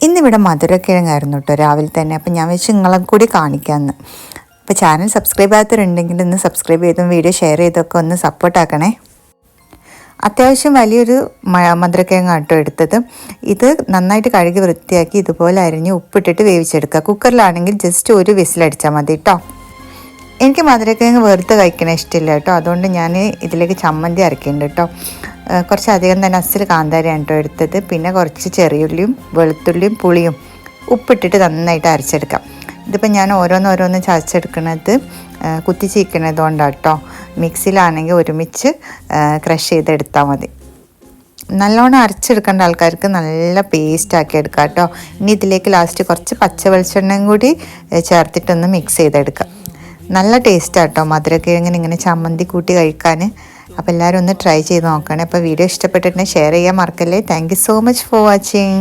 ഇന്നിവിടെ മധുരക്കിഴങ്ങായിരുന്നു കേട്ടോ രാവിലെ തന്നെ. അപ്പം ഞാൻ വെച്ച് നിങ്ങളെ കൂടി കാണിക്കാമെന്ന്. അപ്പോൾ ചാനൽ സബ്സ്ക്രൈബ് ചെയ്യാത്തവരുണ്ടെങ്കിൽ ഒന്ന് സബ്സ്ക്രൈബ് ചെയ്തും വീഡിയോ ഷെയർ ചെയ്തൊക്കെ ഒന്ന് സപ്പോർട്ടാക്കണേ. അത്യാവശ്യം വലിയൊരു മധുരക്കിഴങ്ങ് കേട്ടോ എടുത്തത്. ഇത് നന്നായിട്ട് കഴുകി വൃത്തിയാക്കി ഇതുപോലെ അരിഞ്ഞ് ഉപ്പിട്ടിട്ട് വേവിച്ചെടുക്കുക. കുക്കറിലാണെങ്കിൽ ജസ്റ്റ് ഒരു വിസിലടിച്ചാൽ മതി കേട്ടോ. എനിക്ക് മധുരക്കിഴങ്ങ് വെറുതെ കഴിക്കണ ഇഷ്ടമില്ല കേട്ടോ. അതുകൊണ്ട് ഞാൻ ഇതിലേക്ക് ചമ്മന്തി അരക്കുന്നുണ്ട് കേട്ടോ. കുറച്ചധികം തന്നെ അസിൽ കാന്താരിയാണ് കേട്ടോ എടുത്തത്. പിന്നെ കുറച്ച് ചെറിയുള്ളിയും വെളുത്തുള്ളിയും പുളിയും ഉപ്പിട്ടിട്ട് നന്നായിട്ട് അരച്ചെടുക്കാം. ഇതിപ്പോൾ ഞാൻ ഓരോന്ന് ചതച്ചെടുക്കുന്നത് കുത്തി ചീക്കണത് കൊണ്ടാണ് കേട്ടോ. മിക്സിയിലാണെങ്കിൽ ഒരുമിച്ച് ക്രഷ് ചെയ്തെടുത്താൽ മതി. നല്ലോണം അരച്ചെടുക്കേണ്ട ആൾക്കാർക്ക് നല്ല പേസ്റ്റാക്കി എടുക്കാം കേട്ടോ. ഇനി ഇതിലേക്ക് ലാസ്റ്റ് കുറച്ച് പച്ച വെളിച്ചെണ്ണയും കൂടി ചേർത്തിട്ടൊന്ന് മിക്സ് ചെയ്തെടുക്കാം. നല്ല ടേസ്റ്റാണ് കേട്ടോ മധുരക്കിഴങ്ങിന് ഇങ്ങനെ ചമ്മന്തി കൂട്ടി കഴിക്കാൻ. അപ്പോൾ എല്ലാവരും ഒന്ന് ട്രൈ ചെയ്ത് നോക്കണേ. അപ്പോൾ വീഡിയോ ഇഷ്ടപ്പെട്ടിട്ടുണ്ടെങ്കിൽ ഷെയർ ചെയ്യാൻ മറക്കല്ലേ. Thank you so much for watching.